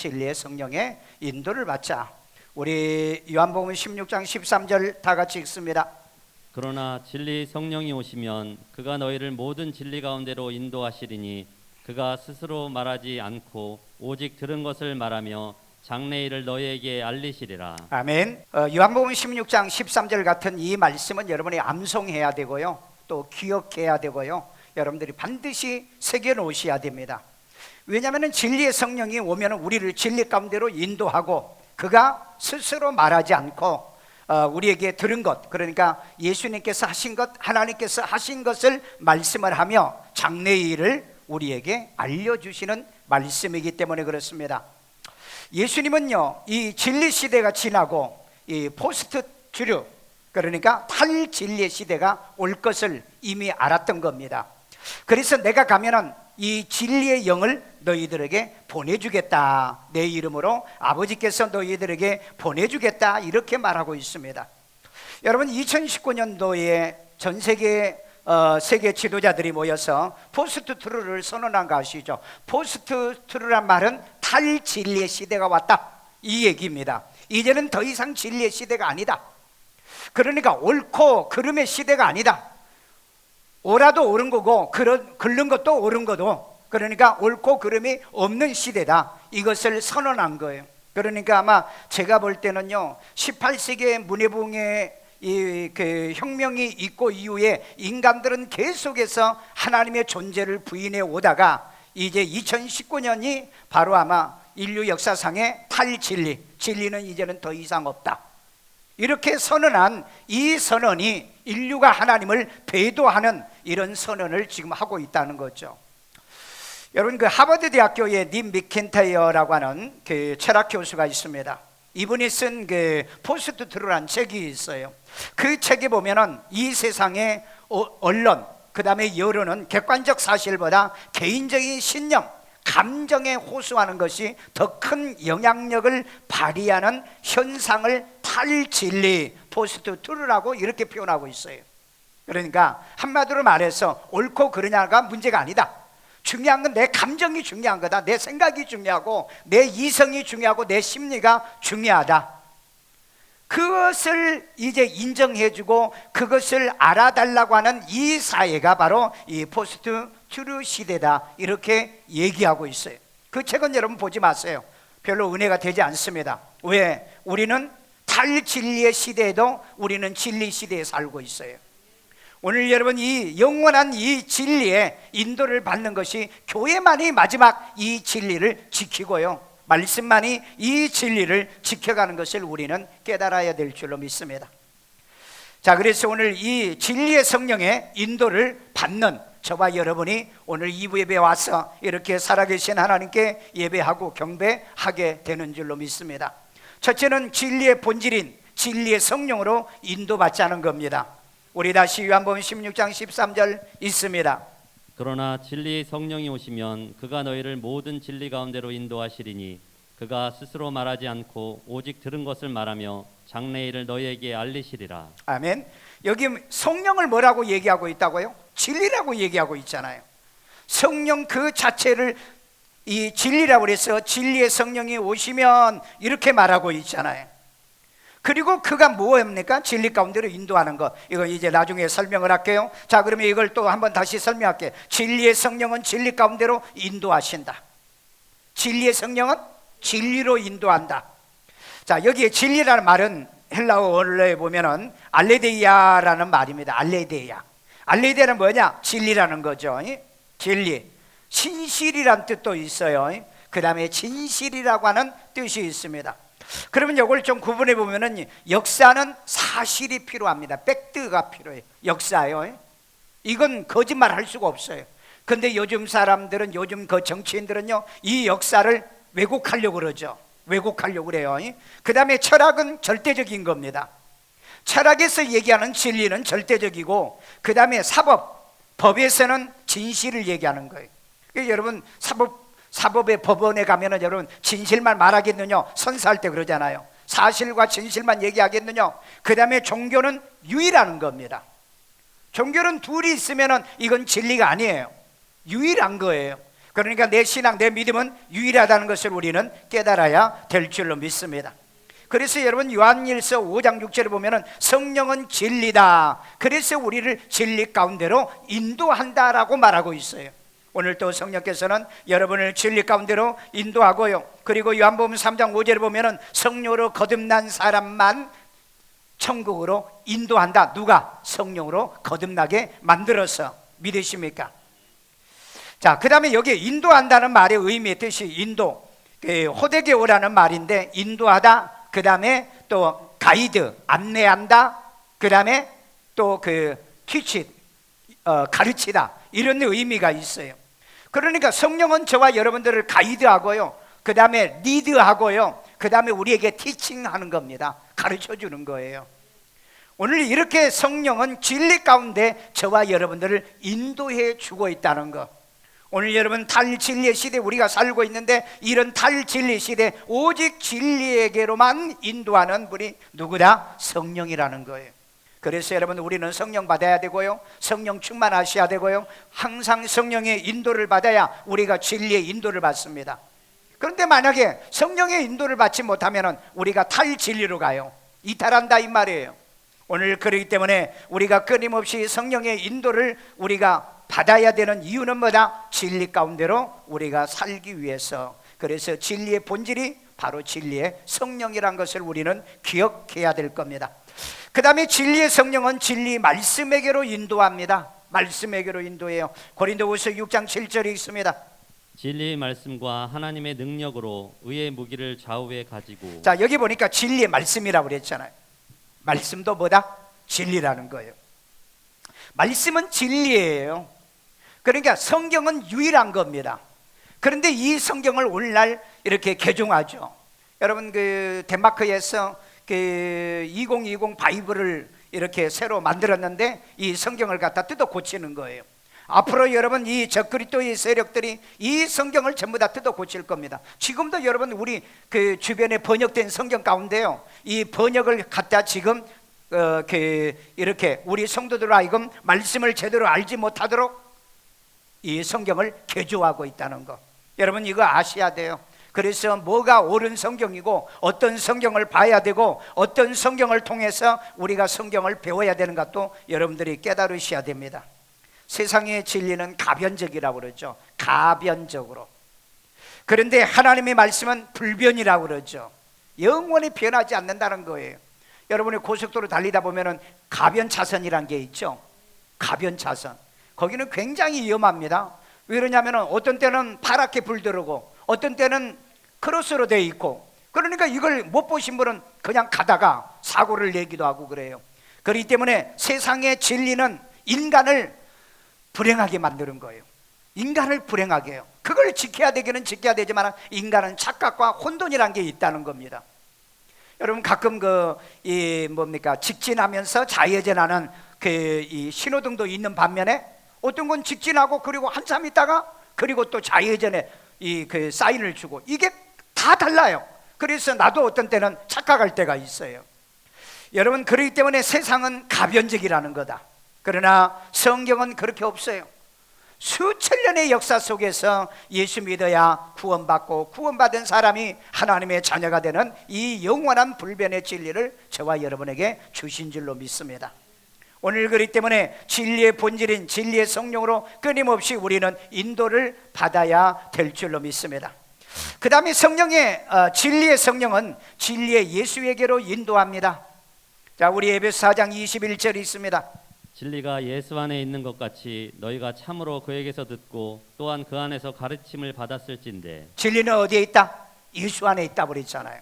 진리의 성령의 인도를 받자. 우리 요한복음 16장 13절 다 같이 읽습니다. 그러나 진리 성령이 오시면 그가 너희를 모든 진리 가운데로 인도하시리니 그가 스스로 말하지 않고 오직 들은 것을 말하며 장래일을 너희에게 알리시리라. 아멘. 요한복음 16장 13절 같은 이 말씀은 여러분이 암송해야 되고요, 또 기억해야 되고요, 여러분들이 반드시 새겨놓으셔야 됩니다. 왜냐하면 진리의 성령이 오면 우리를 진리 가운데로 인도하고 그가 스스로 말하지 않고 우리에게 들은 것, 그러니까 예수님께서 하신 것, 하나님께서 하신 것을 말씀을 하며 장래의 일을 우리에게 알려주시는 말씀이기 때문에 그렇습니다. 예수님은요, 이 진리 시대가 지나고 이 포스트 트루, 그러니까 탈진리의 시대가 올 것을 이미 알았던 겁니다. 그래서 내가 가면은 이 진리의 영을 너희들에게 보내주겠다, 내 이름으로 아버지께서 너희들에게 보내주겠다, 이렇게 말하고 있습니다. 여러분, 2019년도에 전 세계 세계 지도자들이 모여서 포스트 트루를 선언한 거 아시죠? 포스트 트루란 말은 탈진리의 시대가 왔다, 이 얘기입니다. 이제는 더 이상 진리의 시대가 아니다. 그러니까 옳고 그름의 시대가 아니다. 옳아도 옳은 거고 그른 것도 옳은 거도, 그러니까 옳고 그름이 없는 시대다, 이것을 선언한 거예요. 그러니까 아마 제가 볼 때는요, 18세기의 문해붕의 그 혁명이 있고 이후에 인간들은 계속해서 하나님의 존재를 부인해 오다가 이제 2019년이 바로 아마 인류 역사상의 탈진리, 진리는 이제는 더 이상 없다, 이렇게 선언한 이 선언이 인류가 하나님을 배도하는 이런 선언을 지금 하고 있다는 거죠. 여러분, 그 하버드 대학교의 님 미켄타이어라고 하는 그 철학 교수가 있습니다. 이분이 쓴 그 포스트 트루라는 책이 있어요. 그 책에 보면은 이 세상의 언론, 그 다음에 여론은 객관적 사실보다 개인적인 신념, 감정에 호소하는 것이 더 큰 영향력을 발휘하는 현상을 탈진리, 포스트 트루라고 이렇게 표현하고 있어요. 그러니까 한마디로 말해서 옳고 그르냐가 문제가 아니다. 중요한 건 내 감정이 중요한 거다. 내 생각이 중요하고 내 이성이 중요하고 내 심리가 중요하다. 그것을 이제 인정해주고 그것을 알아달라고 하는 이 사회가 바로 이 포스트 트루 시대다, 이렇게 얘기하고 있어요. 그 책은 여러분 보지 마세요. 별로 은혜가 되지 않습니다. 왜? 우리는 탈진리의 시대에도 우리는 진리 시대에 살고 있어요. 오늘 여러분, 이 영원한 이 진리의 인도를 받는 것이 교회만이 마지막 이 진리를 지키고요, 말씀만이 이 진리를 지켜가는 것을 우리는 깨달아야 될 줄로 믿습니다. 자, 그래서 오늘 이 진리의 성령의 인도를 받는 저와 여러분이 오늘 2부 예배에 와서 이렇게 살아계신 하나님께 예배하고 경배하게 되는 줄로 믿습니다. 첫째는 진리의 본질인 진리의 성령으로 인도받자는 겁니다. 우리 다시 요한복음 16장 13절 있습니다. 그러나 진리 성령이 오시면 그가 너희를 모든 진리 가운데로 인도하시리니 그가 스스로 말하지 않고 오직 들은 것을 말하며 장래일을 너희에게 알리시리라. 아멘. 여기 성령을 뭐라고 얘기하고 있다고요? 진리라고 얘기하고 있잖아요. 성령 그 자체를 이 진리라고 그래서 진리의 성령이 오시면 이렇게 말하고 있잖아요. 그리고 그가 뭐입니까? 진리 가운데로 인도하는 것. 이거 이제 나중에 설명을 할게요. 자, 그러면 이걸 또 한번 다시 설명할게요. 진리의 성령은 진리 가운데로 인도하신다. 진리의 성령은 진리로 인도한다. 자, 여기에 진리라는 말은 헬라어 원어에 보면은 알레데이아라는 말입니다. 알레데이아. 알레데이아는 뭐냐? 진리라는 거죠. 진리. 신실이란 뜻도 있어요. 그 다음에 진실이라고 하는 뜻이 있습니다. 그러면 이걸 좀 구분해 보면은 역사는 사실이 필요합니다. 팩트가 필요해요. 역사요. 이건 거짓말 할 수가 없어요. 근데 요즘 사람들은, 요즘 그 정치인들은요, 이 역사를 왜곡하려고 그러죠. 왜곡하려고 그래요. 그 다음에 철학은 절대적인 겁니다. 철학에서 얘기하는 진리는 절대적이고, 그 다음에 법에서는 진실을 얘기하는 거예요. 여러분, 사법의 법원에 가면은 여러분 진실만 말하겠느냐? 선서할 때 그러잖아요. 사실과 진실만 얘기하겠느냐? 그 다음에 종교는 유일하는 겁니다. 종교는 둘이 있으면은 이건 진리가 아니에요. 유일한 거예요. 그러니까 내 신앙, 내 믿음은 유일하다는 것을 우리는 깨달아야 될 줄로 믿습니다. 그래서 여러분 요한일서 5장 6절에 보면은 성령은 진리다. 그래서 우리를 진리 가운데로 인도한다라고 말하고 있어요. 오늘 또 성령께서는 여러분을 진리 가운데로 인도하고요. 그리고 요한복음 3장 5절에 보면은 성령으로 거듭난 사람만 천국으로 인도한다. 누가? 성령으로 거듭나게 만들어서. 믿으십니까? 자, 그 다음에 여기 인도한다는 말의 의미의 뜻이 인도, 호데게오라는 말인데 인도하다, 그 다음에 또 가이드, 안내한다, 그 다음에 또 티치, 가르치다, 이런 의미가 있어요. 그러니까 성령은 저와 여러분들을 가이드하고요, 그 다음에 리드하고요, 그 다음에 우리에게 티칭하는 겁니다. 가르쳐 주는 거예요. 오늘 이렇게 성령은 진리 가운데 저와 여러분들을 인도해 주고 있다는 것. 오늘 여러분 탈진리의 시대에 우리가 살고 있는데, 이런 탈진리 시대에 오직 진리에게로만 인도하는 분이 누구다? 성령이라는 거예요. 그래서 여러분 우리는 성령 받아야 되고요, 성령 충만하셔야 되고요, 항상 성령의 인도를 받아야 우리가 진리의 인도를 받습니다. 그런데 만약에 성령의 인도를 받지 못하면 우리가 탈진리로 가요. 이탈한다 이 말이에요. 오늘 그렇기 때문에 우리가 끊임없이 성령의 인도를 우리가 받아야 되는 이유는 뭐다? 진리 가운데로 우리가 살기 위해서. 그래서 진리의 본질이 바로 진리의 성령이란 것을 우리는 기억해야 될 겁니다. 그 다음에 진리의 성령은 진리 말씀에게로 인도합니다. 말씀에게로 인도해요. 고린도후서 6장 7절에 있습니다. 진리의 말씀과 하나님의 능력으로 의의 무기를 좌우에 가지고. 자, 여기 보니까 진리의 말씀이라고 그랬잖아요. 말씀도 뭐다? 진리라는 거예요. 말씀은 진리예요. 그러니까 성경은 유일한 겁니다. 그런데 이 성경을 오늘날 이렇게 개종하죠. 여러분 덴마크에서 2020 바이블을 이렇게 새로 만들었는데 이 성경을 갖다 뜯어 고치는 거예요. 앞으로 여러분 이 적그리스도의 세력들이 이 성경을 전부 다 뜯어 고칠 겁니다. 지금도 여러분 우리 주변에 번역된 성경 가운데요, 이 번역을 갖다 지금 이렇게 우리 성도들 하여금 말씀을 제대로 알지 못하도록 이 성경을 개조하고 있다는 거, 여러분 이거 아셔야 돼요. 그래서 뭐가 옳은 성경이고 어떤 성경을 봐야 되고 어떤 성경을 통해서 우리가 성경을 배워야 되는 것도 여러분들이 깨달으셔야 됩니다. 세상의 진리는 가변적이라고 그러죠. 가변적으로. 그런데 하나님의 말씀은 불변이라고 그러죠. 영원히 변하지 않는다는 거예요. 여러분이 고속도로 달리다 보면은 가변차선이란 게 있죠. 가변차선. 거기는 굉장히 위험합니다. 왜 그러냐면은 어떤 때는 파랗게 불 들어오고 어떤 때는 크로스로 되어 있고, 그러니까 이걸 못 보신 분은 그냥 가다가 사고를 내기도 하고 그래요. 그렇기 때문에 세상의 진리는 인간을 불행하게 만드는 거예요. 인간을 불행하게 해요. 그걸 지켜야 되기는 지켜야 되지만 인간은 착각과 혼돈이란 게 있다는 겁니다. 여러분 가끔 직진하면서 좌회전하는 이 신호등도 있는 반면에 어떤 건 직진하고 그리고 한참 있다가 그리고 또 좌회전에 사인을 주고, 이게 다 달라요. 그래서 나도 어떤 때는 착각할 때가 있어요. 여러분 그렇기 때문에 세상은 가변적이라는 거다. 그러나 성경은 그렇게 없어요. 수천 년의 역사 속에서 예수 믿어야 구원받고 구원받은 사람이 하나님의 자녀가 되는 이 영원한 불변의 진리를 저와 여러분에게 주신 줄로 믿습니다. 오늘 그렇기 때문에 진리의 본질인 진리의 성령으로 끊임없이 우리는 인도를 받아야 될 줄로 믿습니다. 그 다음에 진리의 성령은 진리의 예수에게로 인도합니다. 자, 우리 에베소 4장 21절이 있습니다. 진리가 예수 안에 있는 것 같이 너희가 참으로 그에게서 듣고 또한 그 안에서 가르침을 받았을진데. 진리는 어디에 있다? 예수 안에 있다 그랬잖아요.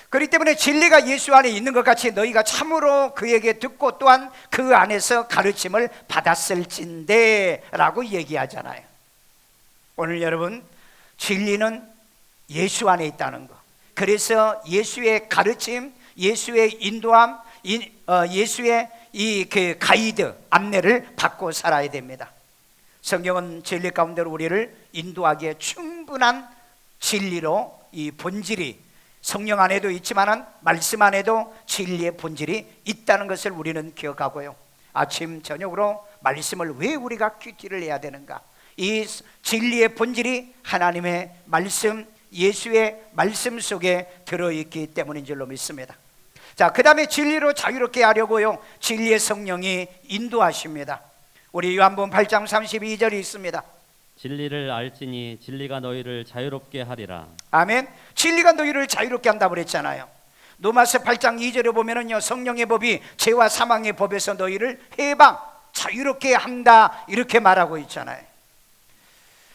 그렇기 때문에 진리가 예수 안에 있는 것 같이 너희가 참으로 그에게 듣고 또한 그 안에서 가르침을 받았을진데 라고 얘기하잖아요. 오늘 여러분 진리는 예수 안에 있다는 거, 그래서 예수의 가르침, 예수의 인도함, 예수의 가이드, 안내를 받고 살아야 됩니다. 성경은 진리 가운데로 우리를 인도하기에 충분한 진리로 이 본질이 성령 안에도 있지만 말씀 안에도 진리의 본질이 있다는 것을 우리는 기억하고요, 아침 저녁으로 말씀을 왜 우리가 큐티를 해야 되는가, 이 진리의 본질이 하나님의 말씀, 예수의 말씀 속에 들어있기 때문인 줄로 믿습니다. 자, 그 다음에 진리로 자유롭게 하려고요, 진리의 성령이 인도하십니다. 우리 요한복음 8장 32절이 있습니다. 진리를 알지니 진리가 너희를 자유롭게 하리라. 아멘. 진리가 너희를 자유롭게 한다고 그랬잖아요. 로마서 8장 2절에 보면은요, 성령의 법이 죄와 사망의 법에서 너희를 해방, 자유롭게 한다, 이렇게 말하고 있잖아요.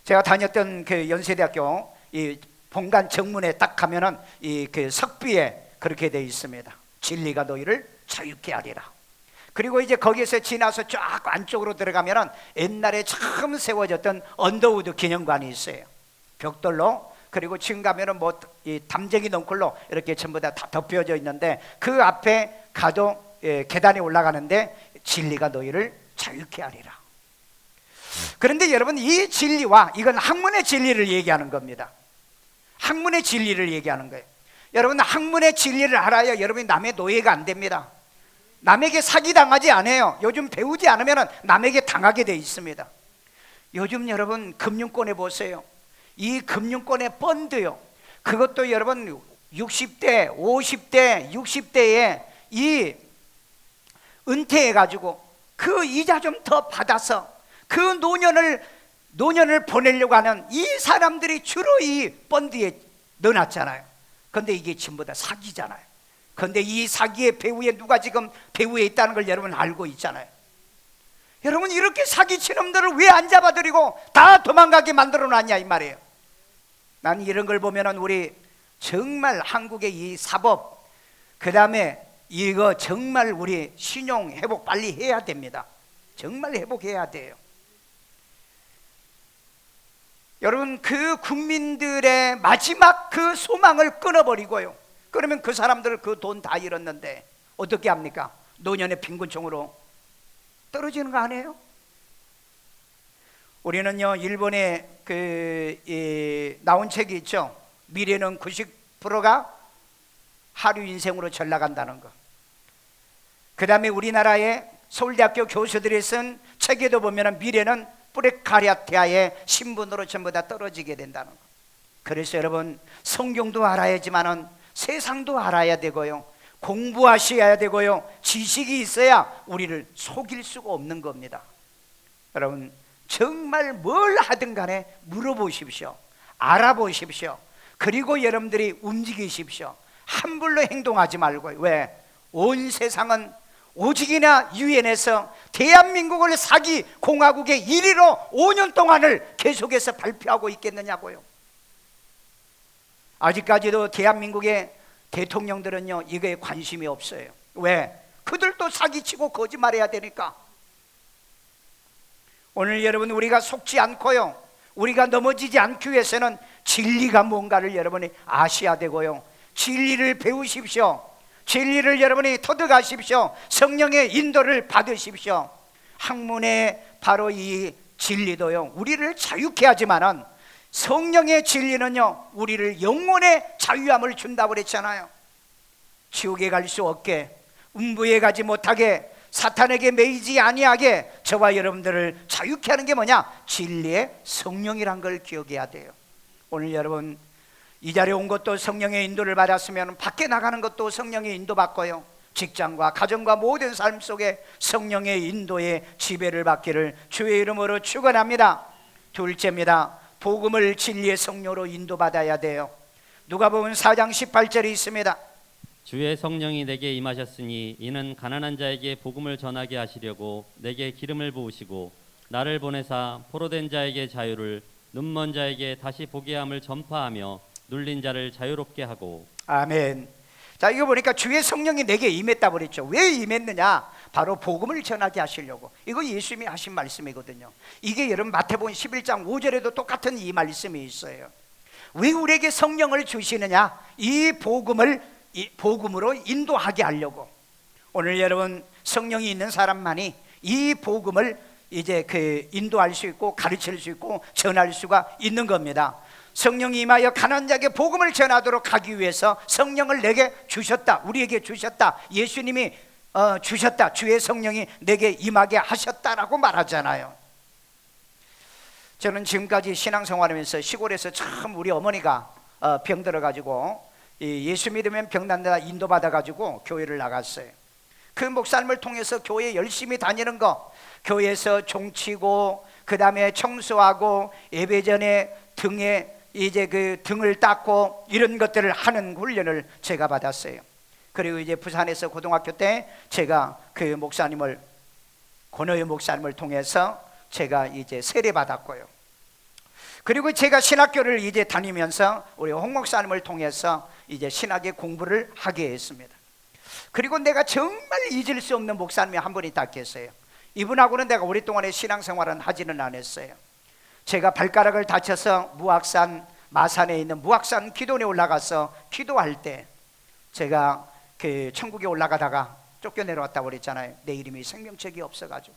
제가 다녔던 그 연세대학교 이 본관 정문에 딱 가면은 이 그 석비에 그렇게 되어 있습니다. 진리가 너희를 자유롭게 하리라. 그리고 이제 거기에서 지나서 쫙 안쪽으로 들어가면은 옛날에 처음 세워졌던 언더우드 기념관이 있어요. 벽돌로. 그리고 지금 가면은 뭐 이 담쟁이 넝쿨로 이렇게 전부 다 덮여져 있는데, 그 앞에 가도 계단에 올라가는데 진리가 너희를 자유케 하리라. 그런데 여러분, 이 진리와 이건 학문의 진리를 얘기하는 겁니다. 학문의 진리를 얘기하는 거예요. 여러분, 학문의 진리를 알아야 여러분이 남의 노예가 안 됩니다. 남에게 사기당하지 않아요. 요즘 배우지 않으면 남에게 당하게 돼 있습니다. 요즘 여러분 금융권에 보세요. 이 금융권의 펀드요, 그것도 여러분 60대, 50대, 60대에 이 은퇴해가지고 그 이자 좀 더 받아서 그 노년을 보내려고 하는 이 사람들이 주로 이 펀드에 넣어놨잖아요. 그런데 이게 전부 다 사기잖아요. 그런데 이 사기의 배후에 누가 지금 배후에 있다는 걸 여러분 알고 있잖아요. 여러분, 이렇게 사기친 놈들을 왜 안 잡아들이고 다 도망가게 만들어 놨냐 이 말이에요. 나는 이런 걸 보면은 우리 정말 한국의 이 사법, 그 다음에 이거 정말 우리 신용 회복 빨리 해야 됩니다. 정말 회복해야 돼요. 여러분, 그 국민들의 마지막 그 소망을 끊어버리고요, 그러면 그 사람들 그 돈 다 잃었는데 어떻게 합니까? 노년의 빈곤층으로 떨어지는 거 아니에요? 우리는요, 일본에 나온 책이 있죠. 미래는 90%가 하루 인생으로 전락한다는 거. 그 다음에 우리나라의 서울대학교 교수들이 쓴 책에도 보면 미래는 프레카리아티아의 신분으로 전부 다 떨어지게 된다는 거. 그래서 여러분, 성경도 알아야지만은 세상도 알아야 되고요, 공부하셔야 되고요, 지식이 있어야 우리를 속일 수가 없는 겁니다. 여러분, 정말 뭘 하든 간에 물어보십시오. 알아보십시오. 그리고 여러분들이 움직이십시오. 함부로 행동하지 말고요. 왜? 온 세상은 오직이나 유엔에서 대한민국을 사기 공화국의 1위로 5년 동안을 계속해서 발표하고 있겠느냐고요. 아직까지도 대한민국의 대통령들은요, 이거에 관심이 없어요. 왜? 그들도 사기치고 거짓말해야 되니까. 오늘 여러분, 우리가 속지 않고요, 우리가 넘어지지 않기 위해서는 진리가 뭔가를 여러분이 아셔야 되고요, 진리를 배우십시오. 진리를 여러분이 터득하십시오. 성령의 인도를 받으십시오. 학문의 바로 이 진리도요, 우리를 자유케 하지만은 성령의 진리는요, 우리를 영혼의 자유함을 준다고 그랬잖아요. 지옥에 갈 수 없게, 음부에 가지 못하게, 사탄에게 매이지 아니하게 저와 여러분들을 자유케 하는 게 뭐냐? 진리의 성령이란 걸 기억해야 돼요. 오늘 여러분, 이 자리에 온 것도 성령의 인도를 받았으면 밖에 나가는 것도 성령의 인도 받고요, 직장과 가정과 모든 삶 속에 성령의 인도의 지배를 받기를 주의 이름으로 축원합니다. 둘째입니다. 복음을 진리의 성령으로 인도받아야 돼요. 누가복음 4장 18절이 있습니다. 주의 성령이 내게 임하셨으니 이는 가난한 자에게 복음을 전하게 하시려고 내게 기름을 부으시고 나를 보내사 포로된 자에게 자유를, 눈먼 자에게 다시 보게 함을 전파하며 눌린 자를 자유롭게 하고. 아멘. 자, 이거 보니까 주의 성령이 내게 임했다고 그랬죠. 왜 임했느냐? 바로 복음을 전하게 하시려고. 이거 예수님이 하신 말씀이거든요. 이게 여러분 마태복음 11장 5절에도 똑같은 이 말씀이 있어요. 왜 우리에게 성령을 주시느냐? 이 복음으로 인도하게 하려고. 오늘 여러분, 성령이 있는 사람만이 이 복음을 이제 인도할 수 있고 가르칠 수 있고 전할 수가 있는 겁니다. 성령이 임하여 가난한 자에게 복음을 전하도록 하기 위해서 성령을 내게 주셨다. 우리에게 주셨다. 예수님이 주셨다. 주의 성령이 내게 임하게 하셨다라고 말하잖아요. 저는 지금까지 신앙생활하면서 시골에서 참 우리 어머니가 병들어가지고 예수 믿으면 병난다 인도받아가지고 교회를 나갔어요. 그 목사님을 통해서 교회 열심히 다니는 거, 교회에서 종치고 그 다음에 청소하고 예배 전에 등에 이제 그 등을 닦고 이런 것들을 하는 훈련을 제가 받았어요. 그리고 이제 부산에서 고등학교 때 제가 그 목사님을, 권호연 목사님을 통해서 제가 이제 세례 받았고요. 그리고 제가 신학교를 이제 다니면서 우리 홍 목사님을 통해서 이제 신학의 공부를 하게 했습니다. 그리고 내가 정말 잊을 수 없는 목사님이 한 분이 딱 계세요. 이분하고는 내가 오랫동안의 신앙생활은 하지는 않았어요. 제가 발가락을 다쳐서 무악산 마산에 있는 무악산 기도원에 올라가서 기도할 때 제가 그 천국에 올라가다가 쫓겨내려왔다고 그랬잖아요. 내 이름이 생명책이 없어가지고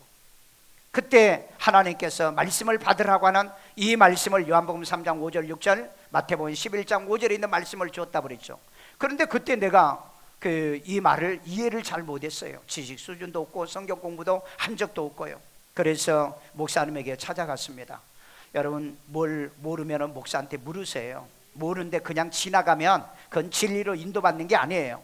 그때 하나님께서 말씀을 받으라고 하는 이 말씀을 요한복음 3장 5절 6절 마태복음 11장 5절에 있는 말씀을 주었다고 그랬죠. 그런데 그때 내가 이 말을 이해를 잘 못했어요. 지식 수준도 없고 성경 공부도 한 적도 없고요. 그래서 목사님에게 찾아갔습니다. 여러분, 뭘 모르면 목사한테 물으세요. 모르는데 그냥 지나가면 그건 진리로 인도받는 게 아니에요.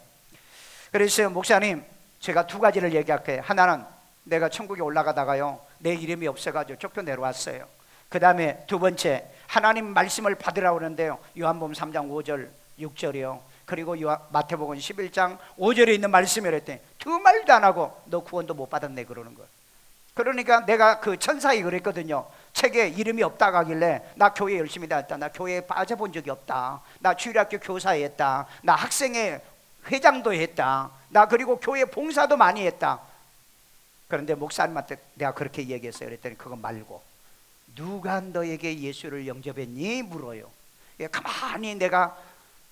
그래서 목사님, 제가 두 가지를 얘기할게요. 하나는 내가 천국에 올라가다가요 내 이름이 없어가지고 쫓겨내려왔어요. 그 다음에 두 번째, 하나님 말씀을 받으라고 그러는데요 요한복음 3장 5절 6절이요 그리고 마태복음 11장 5절에 있는 말씀을 했더니 두 말도 안 하고 너 구원도 못 받았네 그러는 거예요. 그러니까 내가 그 천사에 그랬거든요. 책에 이름이 없다고 하길래 나 교회 열심히 다녔다, 나 교회에 빠져본 적이 없다, 나 주일학교 교사했다, 나 학생회 회장도 했다, 나 그리고 교회 봉사도 많이 했다. 그런데 목사님한테 내가 그렇게 얘기했어요. 그랬더니 그거 말고 누가 너에게 예수를 영접했니? 물어요. 가만히 내가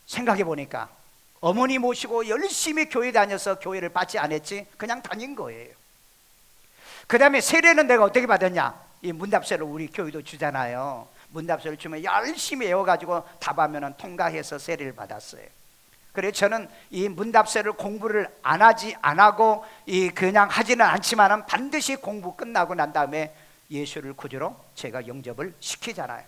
생각해 보니까 어머니 모시고 열심히 교회 다녀서 교회를 받지 않았지 그냥 다닌 거예요. 그 다음에 세례는 내가 어떻게 받았냐? 이 문답세를 우리 교회도 주잖아요. 문답세를 주면 열심히 외워가지고 답하면 통과해서 세례를 받았어요. 그래서 저는 이 문답세를 공부를 안 하고 그냥 하지는 않지만은 반드시 공부 끝나고 난 다음에 예수를 구주로 제가 영접을 시키잖아요.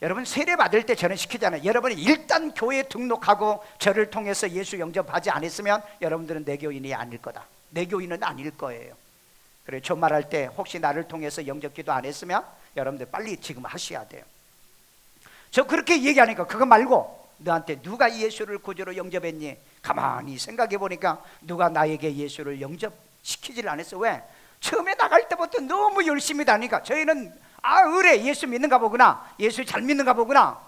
여러분, 세례 받을 때 저는 시키잖아요. 여러분이 일단 교회에 등록하고 저를 통해서 예수 영접하지 않았으면 여러분들은 내 교인이 아닐 거다, 내 교인은 아닐 거예요. 그래, 존말할 때 혹시 나를 통해서 영접기도 안 했으면 여러분들 빨리 지금 하셔야 돼요. 저 그렇게 얘기하니까 그거 말고 너한테 누가 예수를 구주로 영접했니? 가만히 생각해 보니까 누가 나에게 예수를 영접시키질 않았어. 왜? 처음에 나갈 때부터 너무 열심히 다니니까 저희는 그래 예수 믿는가 보구나, 예수 잘 믿는가 보구나.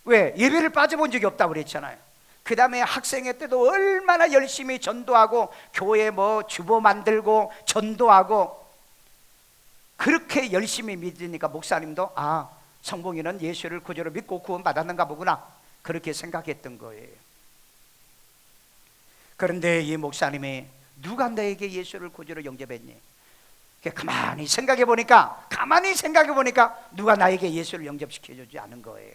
왜? 예배를 빠져본 적이 없다고 그랬잖아요. 그 다음에 학생회 때도 얼마나 열심히 전도하고 교회 뭐 주보 만들고 전도하고 그렇게 열심히 믿으니까 목사님도 성봉이는 예수를 구주로 믿고 구원 받았는가 보구나 그렇게 생각했던 거예요. 그런데 이 목사님이 누가 너에게 예수를 구주로 영접했니? 가만히 생각해 보니까 누가 나에게 예수를 영접시켜주지 않은 거예요.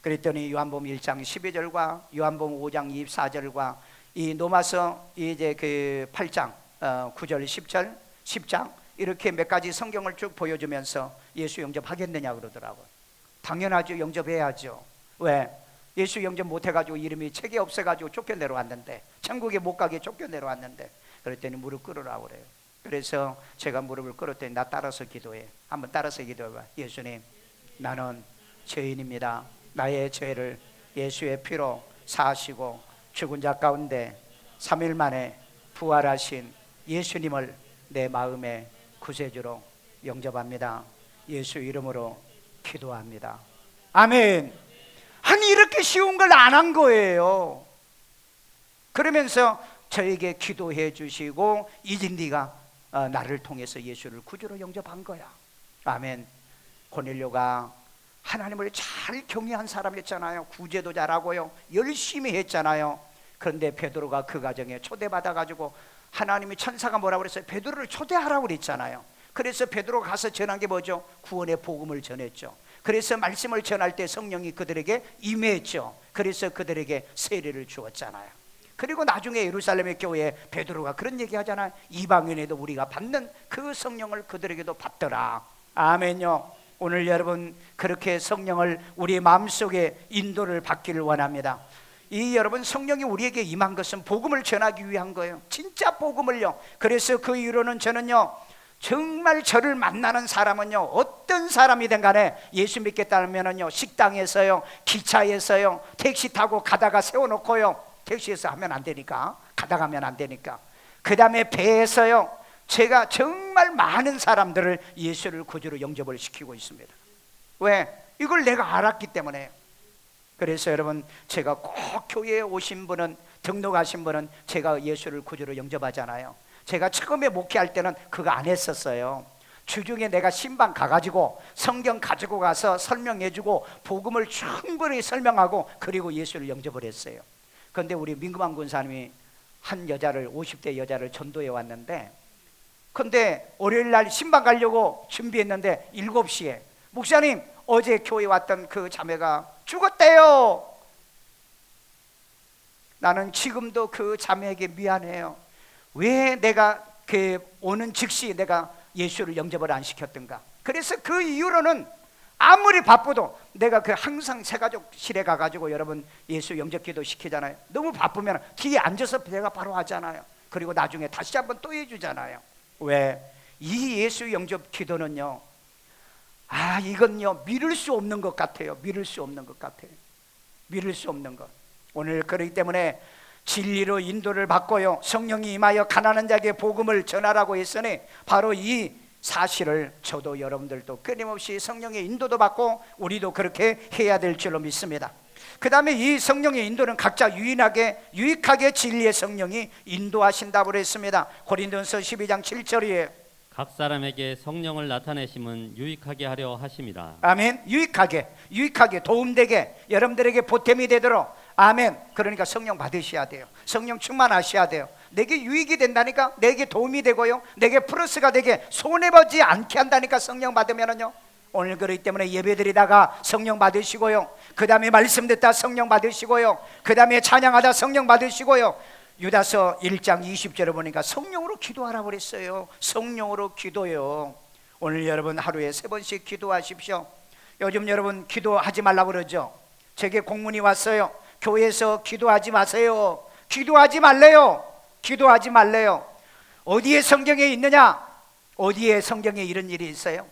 그랬더니 요한복음 1장 12절과 요한복음 5장 24절과 이 로마서 이제 그 8장 9절 10절 10장 이렇게 몇 가지 성경을 쭉 보여주면서 예수 영접하겠느냐 그러더라고요. 당연하죠. 영접해야죠. 왜? 예수 영접 못해가지고 이름이 책에 없어가지고 쫓겨내려왔는데, 천국에 못 가게 쫓겨내려왔는데, 그랬더니 무릎 꿇으라고 그래요. 그래서 제가 무릎을 꿇었더니 나 따라서 기도해. 한번 따라서 기도해봐. 예수님, 나는 죄인입니다. 나의 죄를 예수의 피로 사하시고 죽은 자 가운데 3일 만에 부활하신 예수님을 내 마음의 구세주로 영접합니다. 예수 이름으로 기도합니다. 아멘. 아니 이렇게 쉬운 걸 안 한 거예요. 그러면서 저에게 기도해 주시고 이제 네가 나를 통해서 예수를 구주로 영접한 거야. 아멘. 고넬료가 하나님을 잘 경외한 사람이었잖아요. 구제도 잘하고요, 열심히 했잖아요. 그런데 베드로가 그 가정에 초대받아가지고 하나님이 천사가 뭐라고 그랬어요? 베드로를 초대하라고 그랬잖아요. 그래서 베드로가 가서 전한 게 뭐죠? 구원의 복음을 전했죠. 그래서 말씀을 전할 때 성령이 그들에게 임했죠. 그래서 그들에게 세례를 주었잖아요. 그리고 나중에 예루살렘의 교회에 베드로가 그런 얘기 하잖아요. 이방인에도 우리가 받는 그 성령을 그들에게도 받더라. 아멘요. 오늘 여러분 그렇게 성령을 우리 마음속에 인도를 받기를 원합니다. 이 여러분 성령이 우리에게 임한 것은 복음을 전하기 위한 거예요. 진짜 복음을요. 그래서 그 이유로는 저는요, 정말 저를 만나는 사람은요, 어떤 사람이든 간에 예수 믿겠다면은요, 식당에서요, 기차에서요, 택시 타고 가다가 세워놓고요, 택시에서 하면 안 되니까, 가다가 하면 안 되니까, 그 다음에 배에서요, 제가 정말 많은 사람들을 예수를 구주로 영접을 시키고 있습니다. 왜? 이걸 내가 알았기 때문에. 그래서 여러분, 제가 꼭 교회에 오신 분은, 등록하신 분은 제가 예수를 구주로 영접하잖아요. 제가 처음에 목회할 때는 그거 안 했었어요. 주중에 내가 신방 가가지고 성경 가지고 가서 설명해주고 복음을 충분히 설명하고 그리고 예수를 영접을 했어요. 그런데 우리 민금환 군사님이 한 여자를, 50대 여자를 전도해 왔는데, 근데 월요일날 신방 가려고 준비했는데 7시에 목사님, 어제 교회 왔던 그 자매가 죽었대요. 나는 지금도 그 자매에게 미안해요. 왜 내가 그 오는 즉시 내가 예수를 영접을 안 시켰던가. 그래서 그 이후로는 아무리 바빠도 내가 그 항상 새가족실에 가가지고 여러분 예수 영접기도 시키잖아요. 너무 바쁘면 뒤에 앉아서 내가 바로 하잖아요. 그리고 나중에 다시 한번 또 해주잖아요. 왜? 이 예수 영접 기도는요, 이건요 미룰 수 없는 것 같아요. 미룰 수 없는 것 같아요. 미룰 수 없는 것. 오늘 그렇기 때문에 진리로 인도를 받고요, 성령이 임하여 가난한 자에게 복음을 전하라고 했으니 바로 이 사실을 저도 여러분들도 끊임없이 성령의 인도도 받고 우리도 그렇게 해야 될 줄로 믿습니다. 그 다음에 이 성령의 인도는 각자 유익하게 진리의 성령이 인도하신다고 그랬습니다. 고린도전서 12장 7절이에요. 각 사람에게 성령을 나타내심은 유익하게 하려 하심이라. 아멘. 유익하게 도움되게 여러분들에게 보탬이 되도록. 아멘. 그러니까 성령 받으셔야 돼요. 성령 충만하셔야 돼요. 내게 유익이 된다니까, 내게 도움이 되고요, 내게 플러스가 되게 손해보지 않게 한다니까. 성령 받으면은요, 오늘 그렇기 때문에 예배드리다가 성령 받으시고요, 그 다음에 말씀 듣다 성령 받으시고요, 그 다음에 찬양하다 성령 받으시고요. 유다서 1장 20절에 보니까 성령으로 기도하라고 그랬어요. 성령으로 기도요. 오늘 여러분 하루에 3번씩 기도하십시오. 요즘 여러분 기도하지 말라고 그러죠. 제게 공문이 왔어요. 교회에서 기도하지 마세요. 기도하지 말래요. 기도하지 말래요. 어디에 성경에 있느냐? 어디에 성경에 이런 일이 있어요?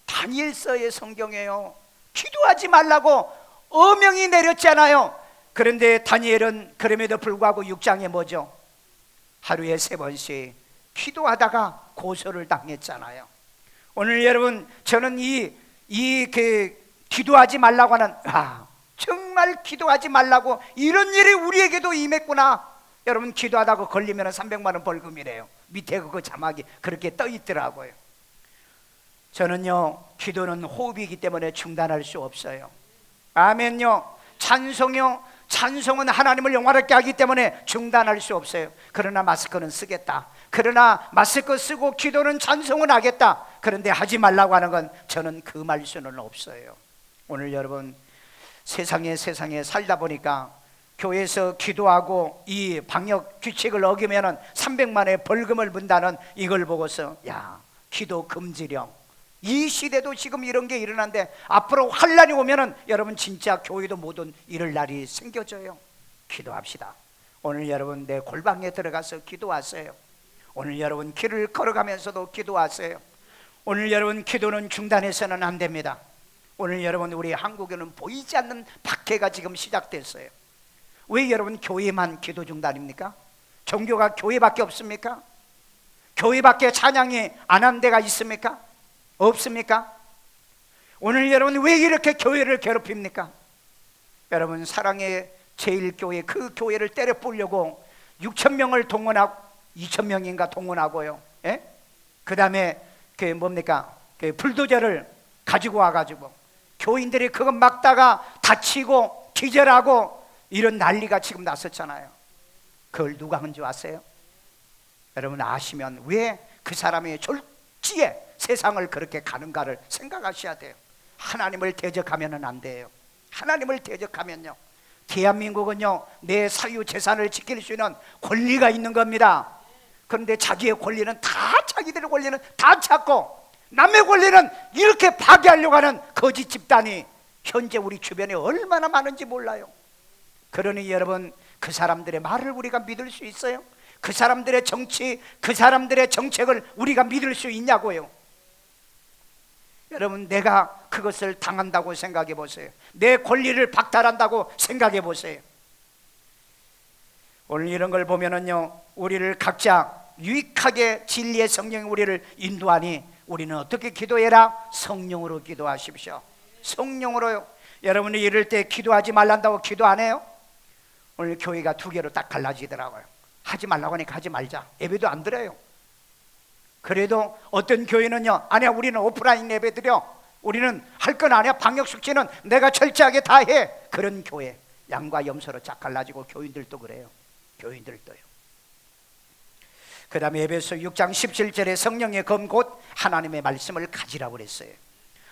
다니엘서의 성경이에요. 기도하지 말라고 어명이 내렸잖아요. 그런데 다니엘은 그럼에도 불구하고 6장에 뭐죠? 하루에 3번씩 기도하다가 고소를 당했잖아요. 오늘 여러분, 저는 그 기도하지 말라고 하는, 정말 기도하지 말라고 이런 일이 우리에게도 임했구나. 여러분, 기도하다가 걸리면 300만 원 벌금이래요. 밑에 그 자막이 그렇게 떠 있더라고요. 저는요, 기도는 호흡이기 때문에 중단할 수 없어요. 아멘요. 찬송은 하나님을 영화롭게 하기 때문에 중단할 수 없어요. 그러나 마스크는 쓰겠다. 그러나 마스크 쓰고 기도는 찬송은 하겠다. 그런데 하지 말라고 하는 건 저는 금할 수는 없어요. 오늘 여러분, 세상에 살다 보니까 교회에서 기도하고 이 방역 규칙을 어기면은 300만 원의 벌금을 문다는 이걸 보고서, 기도 금지령. 이 시대도 지금 이런 게 일어나는데 앞으로 환란이 오면은 여러분 진짜 교회도 모든 이럴 날이 생겨져요. 기도합시다. 오늘 여러분 내 골방에 들어가서 기도하세요. 오늘 여러분 길을 걸어가면서도 기도하세요. 오늘 여러분 기도는 중단해서는 안 됩니다. 오늘 여러분 우리 한국에는 보이지 않는 박해가 지금 시작됐어요. 왜 여러분 교회만 기도 중단입니까? 종교가 교회밖에 없습니까? 교회밖에 찬양이 안 한 데가 있습니까? 없습니까? 오늘 여러분 왜 이렇게 교회를 괴롭힙니까? 여러분 사랑의 제일교회 그 교회를 때려 부으려고 6,000명을 동원하고 2,000명인가 동원하고요. 그 다음에 그 불도저를 가지고 와가지고 교인들이 그거 막다가 다치고 기절하고 이런 난리가 지금 났었잖아요. 그걸 누가 한 줄 아세요? 여러분 아시면 왜 그 사람의 졸지에 세상을 그렇게 가는가를 생각하셔야 돼요. 하나님을 대적하면은 안 돼요. 하나님을 대적하면요, 대한민국은요 내 사유 재산을 지킬 수 있는 권리가 있는 겁니다. 그런데 자기의 권리는 다 자기들의 권리는 다 찾고 남의 권리는 이렇게 파괴하려고 하는 거짓 집단이 현재 우리 주변에 얼마나 많은지 몰라요. 그러니 여러분, 그 사람들의 말을 우리가 믿을 수 있어요? 그 사람들의 정치, 그 사람들의 정책을 우리가 믿을 수 있냐고요. 여러분, 내가 그것을 당한다고 생각해 보세요. 내 권리를 박탈한다고 생각해 보세요. 오늘 이런 걸 보면은요, 우리를 각자 유익하게 진리의 성령이 우리를 인도하니 우리는 어떻게 기도해라? 성령으로 기도하십시오. 성령으로요. 여러분이 이럴 때 기도하지 말란다고 기도 안 해요? 오늘 교회가 두 개로 딱 갈라지더라고요. 하지 말라고 하니까 하지 말자. 예배도 안 드려요. 그래도 어떤 교회는요, 아니야, 우리는 오프라인 예배 드려. 우리는 할 건 아니야. 방역 수칙은 내가 철저하게 다 해. 그런 교회, 양과 염소로 쫙 갈라지고, 교인들도 그래요. 교인들도요. 그 다음에 에베소 6장 17절에 성령의 검 곧 하나님의 말씀을 가지라고 그랬어요.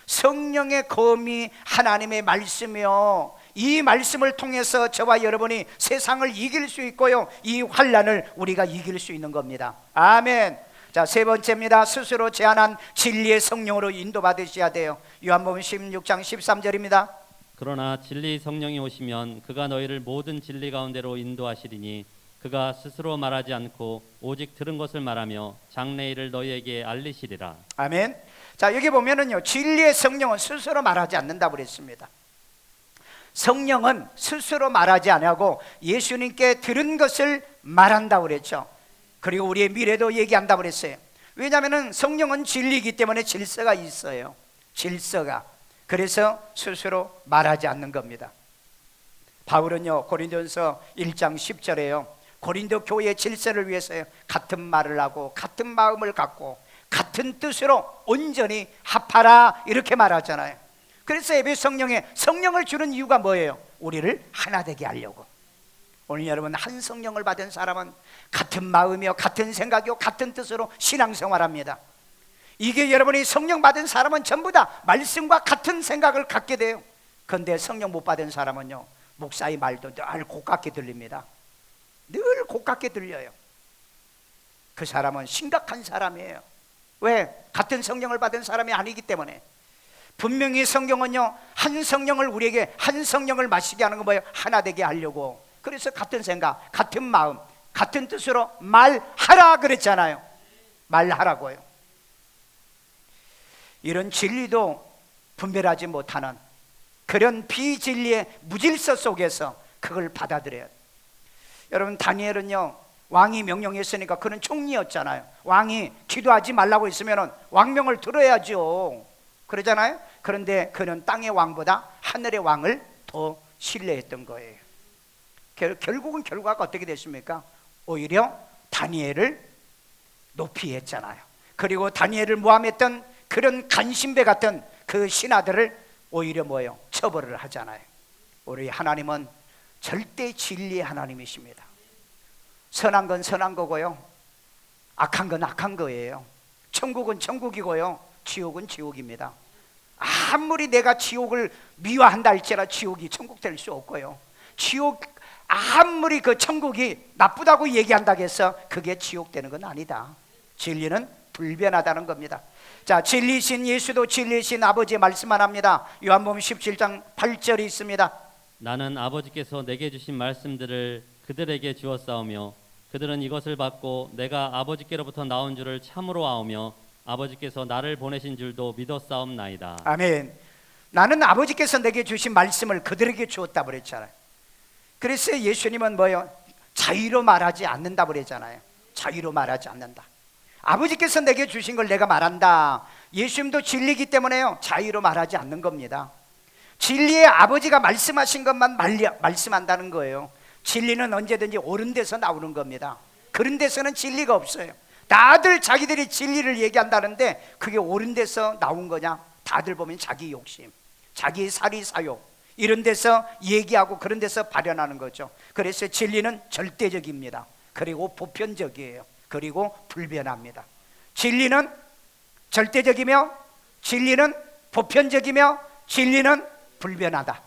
성령의 검이 하나님의 말씀이요, 이 말씀을 통해서 저와 여러분이 세상을 이길 수 있고요, 이 환난을 우리가 이길 수 있는 겁니다. 아멘. 자, 세 번째입니다. 스스로 제안한 진리의 성령으로 인도받으셔야 돼요. 요한복음 16장 13절입니다. 그러나 진리 성령이 오시면 그가 너희를 모든 진리 가운데로 인도하시리니 그가 스스로 말하지 않고 오직 들은 것을 말하며 장래일을 너희에게 알리시리라. 아멘. 자, 여기 보면은요, 진리의 성령은 스스로 말하지 않는다고 그랬습니다. 성령은 스스로 말하지 않고 예수님께 들은 것을 말한다고 그랬죠. 그리고 우리의 미래도 얘기한다고 그랬어요. 왜냐하면 성령은 진리이기 때문에 질서가 있어요. 질서가. 그래서 스스로 말하지 않는 겁니다. 바울은요, 고린도전서 1장 10절에요, 고린도 교회의 질서를 위해서요, 같은 말을 하고 같은 마음을 갖고 같은 뜻으로 온전히 합하라, 이렇게 말하잖아요. 그래서 예배 성령을 주는 이유가 뭐예요? 우리를 하나 되게 하려고. 오늘 여러분, 한 성령을 받은 사람은 같은 마음이요, 같은 생각이요, 같은 뜻으로 신앙생활합니다. 이게 여러분이 성령 받은 사람은 전부 다 말씀과 같은 생각을 갖게 돼요. 그런데 성령 못 받은 사람은요, 목사의 말도 늘 고깝게 들립니다. 늘 고깝게 들려요. 그 사람은 심각한 사람이에요. 왜? 같은 성령을 받은 사람이 아니기 때문에. 분명히 성경은요, 한 성령을 우리에게, 한 성령을 마시게 하는 건 뭐예요? 하나 되게 하려고. 그래서 같은 생각, 같은 마음, 같은 뜻으로 말하라 그랬잖아요. 말하라고요. 이런 진리도 분별하지 못하는 그런 비진리의 무질서 속에서 그걸 받아들여요. 여러분, 다니엘은요, 왕이 명령했으니까, 그는 총리였잖아요. 왕이 기도하지 말라고 했으면 왕명을 들어야죠. 그러잖아요. 그런데 그는 땅의 왕보다 하늘의 왕을 더 신뢰했던 거예요. 결국은 결과가 어떻게 됐습니까? 오히려 다니엘을 높이 했잖아요. 그리고 다니엘을 모함했던 그런 간신배 같은 그 신하들을 오히려 뭐예요? 처벌을 하잖아요. 우리 하나님은 절대 진리의 하나님이십니다. 선한 건 선한 거고요, 악한 건 악한 거예요. 천국은 천국이고요, 지옥은 지옥입니다. 아무리 내가 지옥을 미화한다 할지라도 지옥이 천국 될 수 없고요, 아무리 그 천국이 나쁘다고 얘기한다고 해서 그게 지옥 되는 건 아니다. 진리는 불변하다는 겁니다. 자, 진리신 예수도 진리신 아버지의 말씀만 합니다. 요한복음 17장 8절이 있습니다. 나는 아버지께서 내게 주신 말씀들을 그들에게 주었사오며 그들은 이것을 받고 내가 아버지께로부터 나온 줄을 참으로 아오며 아버지께서 나를 보내신 줄도 믿었사옵나이다. 아멘. 나는 아버지께서 내게 주신 말씀을 그들에게 주었다 그랬잖아요. 그래서 예수님은 뭐예요? 자유로 말하지 않는다 그랬잖아요. 자유로 말하지 않는다. 아버지께서 내게 주신 걸 내가 말한다. 예수님도 진리이기 때문에요, 자유로 말하지 않는 겁니다. 진리의 아버지가 말씀하신 것만 말씀한다는 거예요. 진리는 언제든지 옳은 데서 나오는 겁니다. 그런 데서는 진리가 없어요. 다들 자기들이 진리를 얘기한다는데 그게 옳은 데서 나온 거냐? 다들 보면 자기 욕심, 자기 사리 사욕, 이런 데서 얘기하고 그런 데서 발현하는 거죠. 그래서 진리는 절대적입니다. 그리고 보편적이에요. 그리고 불변합니다. 진리는 절대적이며, 진리는 보편적이며, 진리는 불변하다.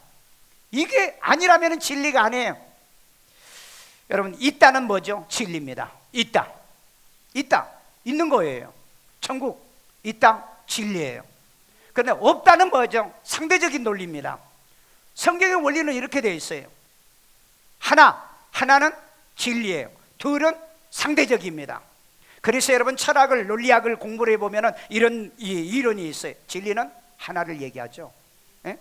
이게 아니라면 진리가 아니에요. 여러분, 있다는 뭐죠? 진리입니다. 있다 있는 거예요. 천국 있다, 진리예요. 그런데 없다는 뭐죠? 상대적인 논리입니다. 성경의 원리는 이렇게 되어 있어요. 하나는 진리예요. 둘은 상대적입니다. 그래서 여러분 철학을, 논리학을 공부를 해보면 이런 이론이 있어요. 진리는 하나를 얘기하죠. 예?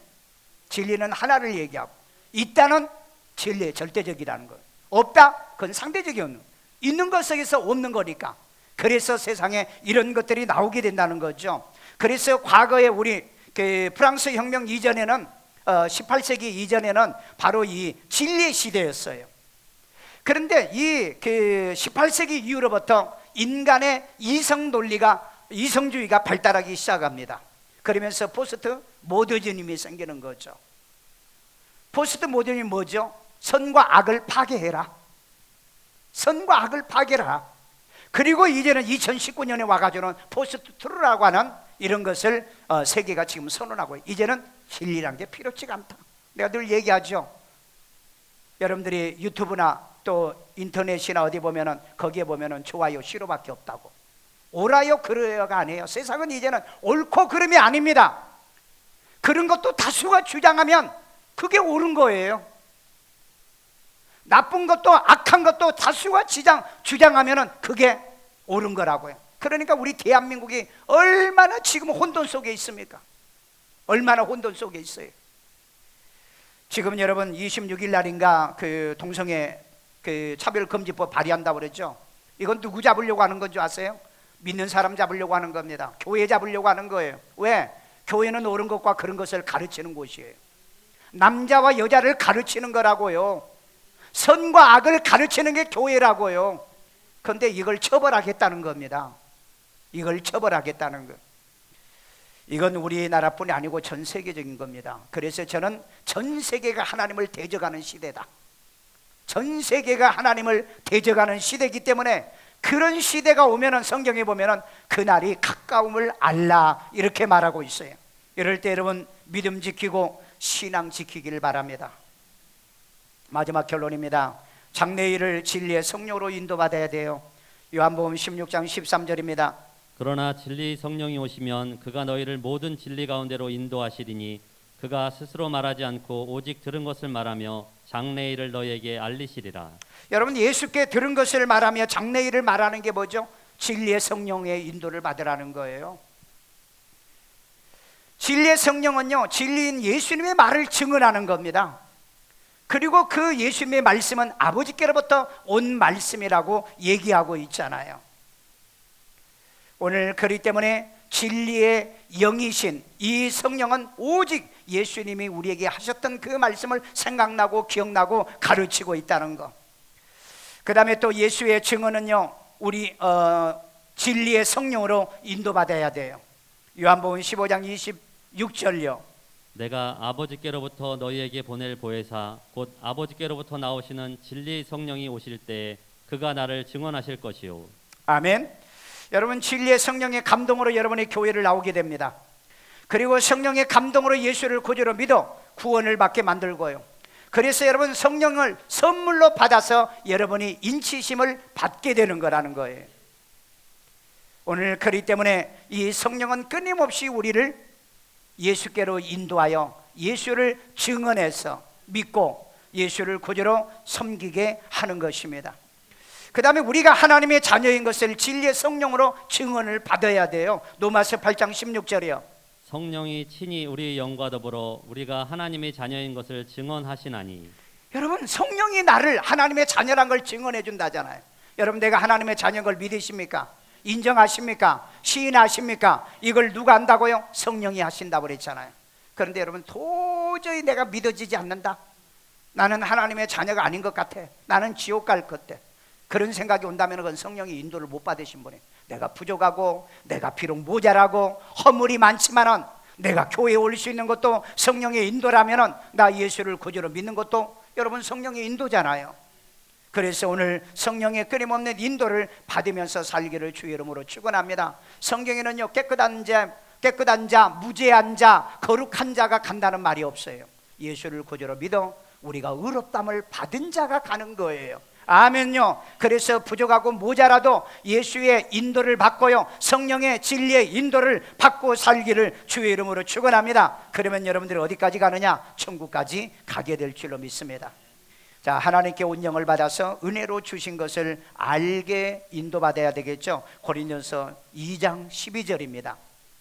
진리는 하나를 얘기하고, 있다는 진리의 절대적이라는 거예요. 없다? 그건 상대적이었는 거예요. 있는 것 속에서 없는 거니까. 그래서 세상에 이런 것들이 나오게 된다는 거죠. 그래서 과거에 우리 프랑스 혁명 이전에는 18세기 이전에는 바로 이 진리의 시대였어요. 그런데 이 18세기 이후로부터 인간의 이성주의가 발달하기 시작합니다. 그러면서 포스트 모더니즘이 생기는 거죠. 포스트 모더니즘이 뭐죠? 선과 악을 파괴해라. 선과 악을 파괴해라. 그리고 이제는 2019년에 와가지고는 포스트 트루라고 하는 이런 것을 세계가 지금 선언하고, 이제는 진리란 게 필요치가 않다. 내가 늘 얘기하죠. 여러분들이 유튜브나 또 인터넷이나 어디 보면은 거기에 보면은 좋아요, 싫어밖에 없다고. 옳아요, 그래요가 아니에요. 세상은 이제는 옳고 그름이 아닙니다. 그런 것도 다수가 주장하면 그게 옳은 거예요. 나쁜 것도 악한 것도 다수가 주장하면 그게 옳은 거라고요. 그러니까 우리 대한민국이 얼마나 지금 혼돈 속에 있습니까? 얼마나 혼돈 속에 있어요. 지금 여러분 26일 날인가 동성애 차별금지법 발의한다고 그랬죠. 이건 누구 잡으려고 하는 건지 아세요? 믿는 사람 잡으려고 하는 겁니다. 교회 잡으려고 하는 거예요. 왜? 교회는 옳은 것과 그런 것을 가르치는 곳이에요. 남자와 여자를 가르치는 거라고요. 선과 악을 가르치는 게 교회라고요. 그런데 이걸 처벌하겠다는 겁니다. 이걸 처벌하겠다는 거. 이건 우리나라뿐이 아니고 전 세계적인 겁니다. 그래서 저는 전 세계가 하나님을 대적하는 시대다. 전 세계가 하나님을 대적하는 시대이기 때문에 그런 시대가 오면은 성경에 보면은 그날이 가까움을 알라 이렇게 말하고 있어요. 이럴 때 여러분 믿음 지키고 신앙 지키기를 바랍니다. 마지막 결론입니다. 장래일을 진리의 성령으로 인도받아야 돼요. 요한복음 16장 13절입니다. 그러나 진리 성령이 오시면 그가 너희를 모든 진리 가운데로 인도하시리니 그가 스스로 말하지 않고 오직 들은 것을 말하며 장래일을 너희에게 알리시리라. 여러분 예수께 들은 것을 말하며 장래일을 말하는 게 뭐죠? 진리의 성령의 인도를 받으라는 거예요. 진리의 성령은요, 진리인 예수님의 말을 증언하는 겁니다. 그리고 그 예수님의 말씀은 아버지께로부터 온 말씀이라고 얘기하고 있잖아요. 오늘 그렇기 때문에 진리의 영이신 이 성령은 오직 예수님이 우리에게 하셨던 그 말씀을 생각나고 기억나고 가르치고 있다는 것. 그 다음에 또 예수의 증언은요, 우리 진리의 성령으로 인도받아야 돼요. 요한복음 15장 26절요. 내가 아버지께로부터 너희에게 보낼 보혜사 곧 아버지께로부터 나오시는 진리 성령이 오실 때에 그가 나를 증언하실 것이요. 아멘. 여러분 진리의 성령의 감동으로 여러분의 교회를 나오게 됩니다. 그리고 성령의 감동으로 예수를 구주로 믿어 구원을 받게 만들고요. 그래서 여러분 성령을 선물로 받아서 여러분이 인치심을 받게 되는 거라는 거예요. 오늘 그렇기 때문에 이 성령은 끊임없이 우리를 예수께로 인도하여 예수를 증언해서 믿고 예수를 구주로 섬기게 하는 것입니다. 그 다음에 우리가 하나님의 자녀인 것을 진리의 성령으로 증언을 받아야 돼요. 로마서 8장 16절이요. 성령이 친히 우리의 영과 더불어 우리가 하나님의 자녀인 것을 증언하시나니. 여러분 성령이 나를 하나님의 자녀란 걸 증언해 준다잖아요. 여러분 내가 하나님의 자녀인 걸 믿으십니까? 인정하십니까? 시인하십니까? 이걸 누가 한다고요? 성령이 하신다고 그랬잖아요. 그런데 여러분 도저히 내가 믿어지지 않는다. 나는 하나님의 자녀가 아닌 것 같아. 나는 지옥 갈 것 같아. 그런 생각이 온다면 그건 성령의 인도를 못 받으신 분이에요. 내가 부족하고 내가 비록 모자라고 허물이 많지만은 내가 교회에 올 수 있는 것도 성령의 인도라면은 나 예수를 구주로 믿는 것도 여러분 성령의 인도잖아요. 그래서 오늘 성령의 끊임없는 인도를 받으면서 살기를 주의 이름으로 축원합니다. 성경에는요 깨끗한 자, 무죄한 자, 거룩한 자가 간다는 말이 없어요. 예수를 구주로 믿어 우리가 의롭다함을 받은 자가 가는 거예요. 아멘요. 그래서 부족하고 모자라도 예수의 인도를 받고요, 성령의 진리의 인도를 받고 살기를 주의 이름으로 축원합니다. 그러면 여러분들이 어디까지 가느냐? 천국까지 가게 될 줄로 믿습니다. 자, 하나님께 온영을 받아서 은혜로 주신 것을 알게 인도받아야 되겠죠. 고린도서 2장 12절입니다.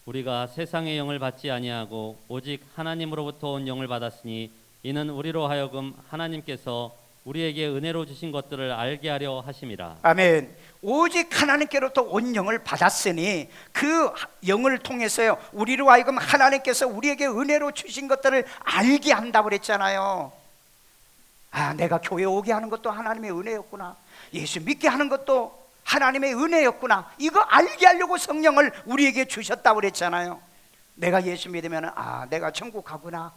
우리가 세상의 영을 받지 아니하고 오직 하나님으로부터 온 영을 받았으니 이는 우리로 하여금 하나님께서 우리에게 은혜로 주신 것들을 알게 하려 하심이라. 아멘. 오직 하나님께로부터 온 영을 받았으니 그 영을 통해서요, 우리로 하여금 하나님께서 우리에게 은혜로 주신 것들을 알게 한다고 그랬잖아요. 아, 내가 교회 오게 하는 것도 하나님의 은혜였구나, 예수 믿게 하는 것도 하나님의 은혜였구나, 이거 알게 하려고 성령을 우리에게 주셨다고 그랬잖아요. 내가 예수 믿으면 아, 내가 천국 가구나,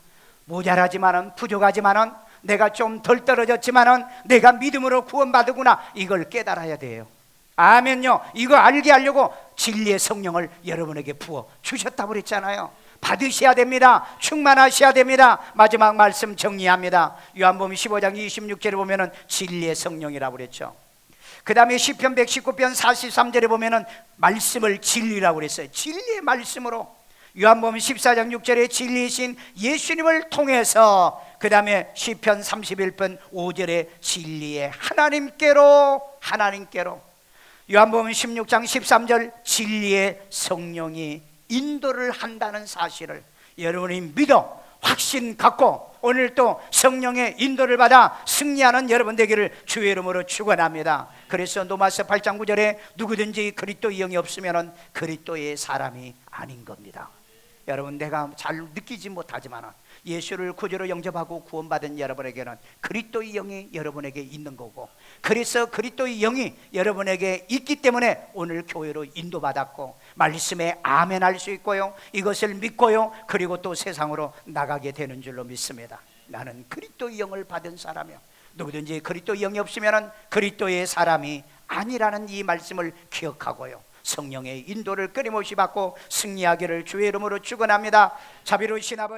모자라지만은 부족하지만은 내가 좀 덜 떨어졌지만은 내가 믿음으로 구원받으구나, 이걸 깨달아야 돼요. 아멘요. 이거 알게 하려고 진리의 성령을 여러분에게 부어 주셨다고 그랬잖아요. 받으셔야 됩니다. 충만하셔야 됩니다. 마지막 말씀 정리합니다. 요한복음 15장 26절에 보면은 진리의 성령이라고 그랬죠. 그 다음에 시편 119편 43절에 보면은 말씀을 진리라고 그랬어요. 진리의 말씀으로. 요한복음 14장 6절에 진리이신 예수님을 통해서, 그 다음에 시편 31편 5절에 진리의 하나님께로. 요한복음 16장 13절 진리의 성령이 인도를 한다는 사실을 여러분이 믿어 확신 갖고 오늘 또 성령의 인도를 받아 승리하는 여러분 되기를 주의 이름으로 축원합니다. 그래서 로마서 8장 9절에 누구든지 그리스도의 영이 없으면 그리스도의 사람이 아닌 겁니다. 여러분, 내가 잘 느끼지 못하지만 예수를 구주로 영접하고 구원받은 여러분에게는 그리스도의 영이 여러분에게 있는 거고, 그래서 그리스도의 영이 여러분에게 있기 때문에 오늘 교회로 인도받았고 말씀에 아멘할 수 있고요, 이것을 믿고요, 그리고 또 세상으로 나가게 되는 줄로 믿습니다. 나는 그리스도의 영을 받은 사람이요, 누구든지 그리스도의 영이 없으면 그리스도의 사람이 아니라는 이 말씀을 기억하고요, 성령의 인도를 끊임없이 받고 승리하기를 주의 이름으로 축원합니다. 자비로우신 아버지.